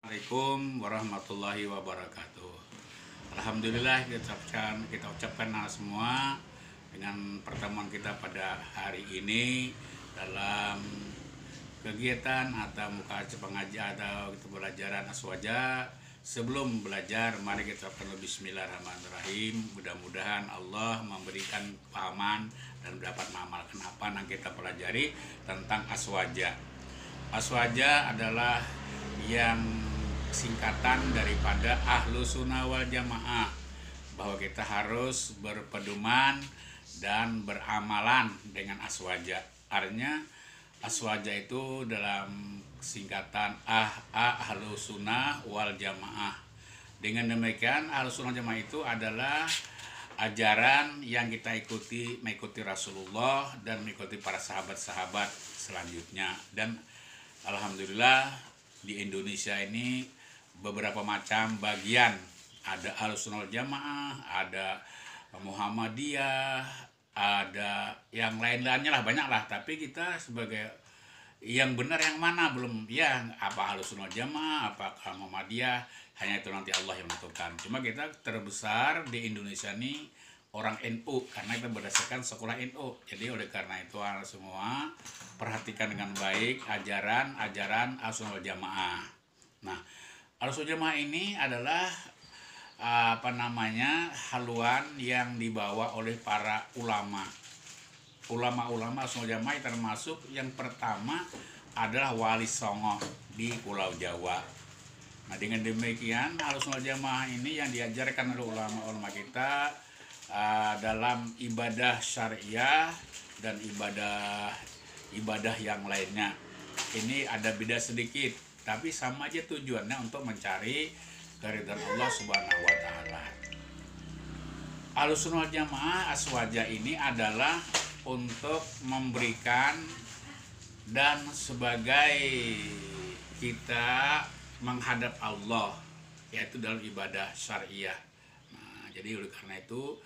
Assalamualaikum warahmatullahi wabarakatuh. Alhamdulillah kita ucapkan semua dengan pertemuan kita pada hari ini dalam kegiatan atau muka pengajian atau pembelajaran aswaja. Sebelum belajar, mari kita ucapkan bismillahirrahmanirrahim. Mudah-mudahan Allah memberikan pahaman dan dapat mengamalkan apa yang kita pelajari tentang aswaja. Aswaja adalah yang singkatan daripada ahlu sunnah wal jamaah, bahwa kita harus berpedoman dan beramalan dengan aswaja. Artinya aswaja itu dalam singkatan ahlu sunnah wal jamaah. Dengan demikian ahlu sunnah jamaah itu adalah ajaran yang kita mengikuti Rasulullah dan mengikuti para sahabat-sahabat selanjutnya. Dan alhamdulillah di Indonesia ini beberapa macam bagian, ada Ahlussunnah wal Jamaah, ada Muhammadiyah, ada yang lain-lainnya lah, banyak lah. Tapi kita sebagai yang benar yang mana belum, ya apa Ahlussunnah wal Jamaah, apakah Muhammadiyah, hanya itu nanti Allah yang menentukan. Cuma kita terbesar di Indonesia ini orang NU karena kita berdasarkan sekolah NU. Jadi oleh karena itu semua perhatikan dengan baik ajaran Ahlussunnah wal Jamaah. Nah, Ahlussunnah Jamaah ini adalah haluan yang dibawa oleh para ulama. Ulama-ulama Ahlussunnah Jamaah termasuk yang pertama adalah Wali Songo di Pulau Jawa. Nah, dengan demikian Ahlussunnah Jamaah ini yang diajarkan oleh ulama-ulama kita dalam ibadah syariah dan ibadah yang lainnya. Ini ada beda sedikit, tapi sama aja tujuannya untuk mencari keridhaan Allah Subhanahu wa taala. Ahlussunnah wal Jamaah aswaja ini adalah untuk memberikan dan sebagai kita menghadap Allah, yaitu dalam ibadah syariah. Nah, jadi oleh karena itu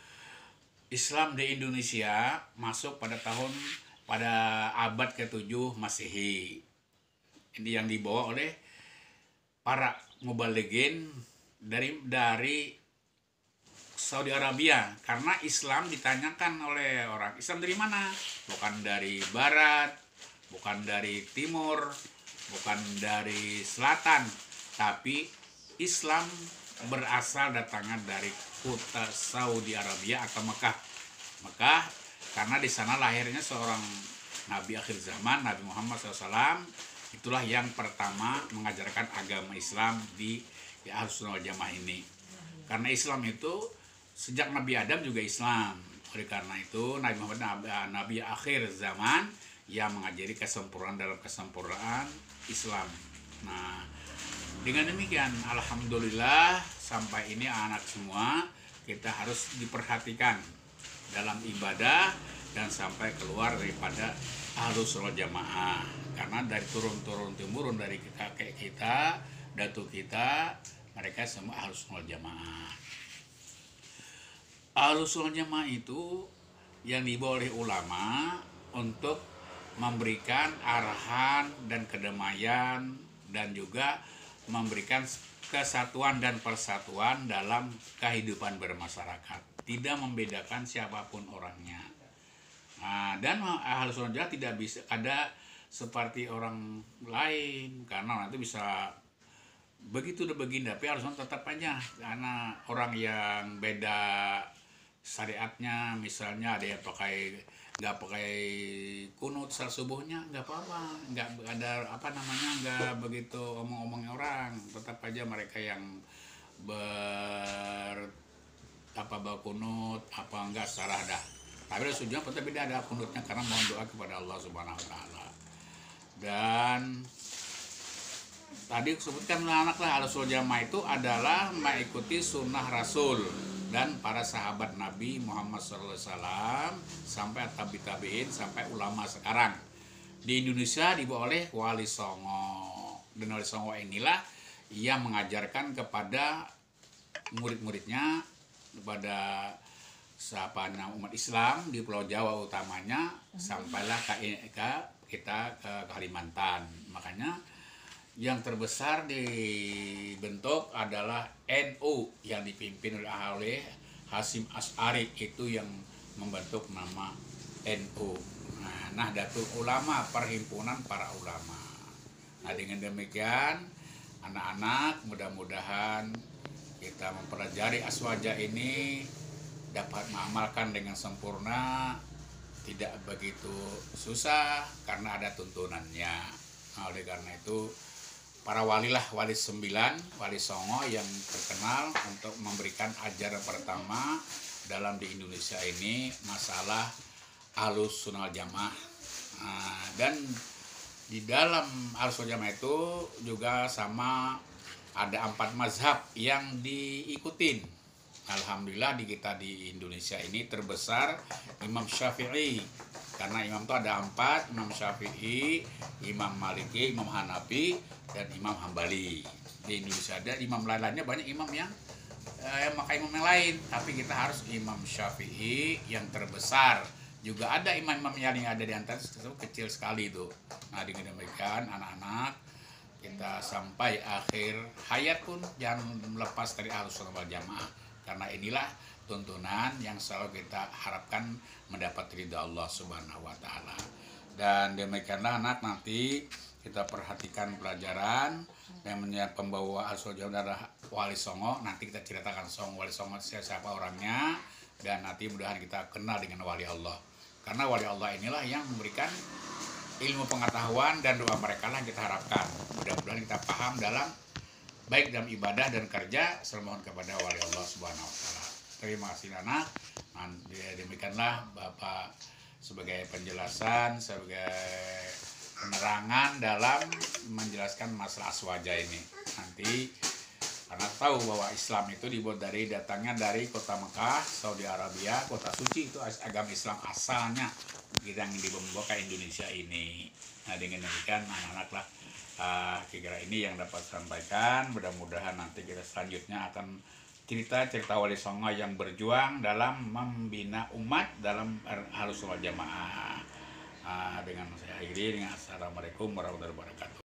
Islam di Indonesia masuk pada abad ke-7 Masehi. Ini yang dibawa oleh para mubalighin dari Saudi Arabia, karena Islam ditanyakan oleh orang Islam dari mana? Bukan dari barat, bukan dari timur, bukan dari selatan, tapi Islam berasal datangnya dari kota Saudi Arabia atau Mekah. Mekah karena di sana lahirnya seorang Nabi akhir zaman, Nabi Muhammad SAW. Itulah yang pertama mengajarkan agama Islam di Ahlussunnah wal Jamaah ini. Karena Islam itu sejak Nabi Adam juga Islam. Oleh karena itu Nabi Muhammad Nabi akhir zaman yang mengajari kesempurnaan dalam kesempurnaan Islam. Nah, dengan demikian alhamdulillah sampai ini anak semua kita harus diperhatikan dalam ibadah dan sampai keluar daripada Ahlussunnah wal Jamaah. Karena dari turun-temurun dari kakek kita, datuk kita, mereka semua Ahlussunnah wal Jamaah. Ahlussunnah wal Jamaah itu yang dibawa oleh ulama untuk memberikan arahan dan kedamaian dan juga memberikan kesatuan dan persatuan dalam kehidupan bermasyarakat, tidak membedakan siapapun orangnya. Nah, dan Ahlussunnah Jamaah tidak bisa ada seperti orang lain, karena orang itu bisa begitu dan begini, tapi Ahlussunnah tetap aja karena orang yang beda syariatnya, misalnya ada yang nggak pakai kunut saat subuhnya, nggak apa-apa, nggak ada nggak begitu omong-omongnya orang, tetap aja mereka yang berkunut enggak salah dah. Tapi sejujurnya tetap beda ada kunutnya karena mohon doa kepada Allah Subhanahu wa taala. Dan tadi sebutkan anak-anak Ahlussunnah Jamaah itu adalah mengikuti sunnah Rasul dan para sahabat Nabi Muhammad SAW sampai tabi'in sampai ulama sekarang. Di Indonesia dibawa oleh Wali Songo, dan Wali Songo inilah yang mengajarkan kepada murid-muridnya, kepada umat Islam di Pulau Jawa utamanya, sampailah kita ke Kalimantan. Makanya yang terbesar dibentuk adalah NU yang dipimpin oleh Hasyim Asy'ari, itu yang membentuk nama NU. Nah, Nahdlatul Ulama, perhimpunan para ulama. Nah, dengan demikian anak-anak, mudah-mudahan kita mempelajari aswaja ini dapat mengamalkan dengan sempurna, tidak begitu susah karena ada tuntunannya. Nah, oleh karena itu para walilah, wali 9, wali songo yang terkenal untuk memberikan ajaran pertama dalam di Indonesia ini masalah Ahlus Sunnah wal Jamaah. Nah, dan di dalam Ahlus Sunnah wal Jamaah itu juga sama ada 4 mazhab yang diikutin. Alhamdulillah di kita di Indonesia ini terbesar Imam Syafi'i, karena imam itu ada 4, Imam Syafi'i, Imam Maliki, Imam Hanafi, dan Imam Hambali. Di Indonesia ada imam lainnya, banyak imam yang maka imam yang lain, tapi kita harus Imam Syafi'i yang terbesar. Juga ada imam-imam yang ada di antara itu kecil sekali itu. Nah, dengan demikian anak-anak, kita sampai akhir hayat pun jangan melepas dari Ahlus Sunnah wal Jamaah, karena inilah tuntunan yang selalu kita harapkan mendapat ridha Allah Subhanahu wa taala. Dan demikianlah anak, nanti kita perhatikan pelajaran yang menjadi pembawa Ahlus Sunnah adalah Wali Songo. Nanti kita ceritakan Wali Songo siapa orangnya, dan nanti mudah-mudahan kita kenal dengan Wali Allah. Karena Wali Allah inilah yang memberikan ilmu pengetahuan, dan doa mereka lah yang kita harapkan. Mudah-mudahan kita paham dalam baik dalam ibadah dan kerja. Selalu mohon kepada Wali Allah Subhanahu wa taala. Terima kasih anak. Demikianlah Bapak sebagai penjelasan, sebagai penerangan dalam menjelaskan masalah aswaja ini. Nanti karena tahu bahwa Islam itu dibuat datangnya dari kota Mekah, Saudi Arabia, kota suci, itu agama Islam asalnya yang dibawa ke Indonesia ini. Nah, dengan demikian anak-anak lah kira-kira ini yang dapat sampaikan. Mudah-mudahan nanti kita selanjutnya akan cerita-cerita Wali Songo yang berjuang dalam membina umat dalam Ahlus Sunnah wal Jamaah. Dengan saya akhiri dengan assalamualaikum warahmatullahi wabarakatuh.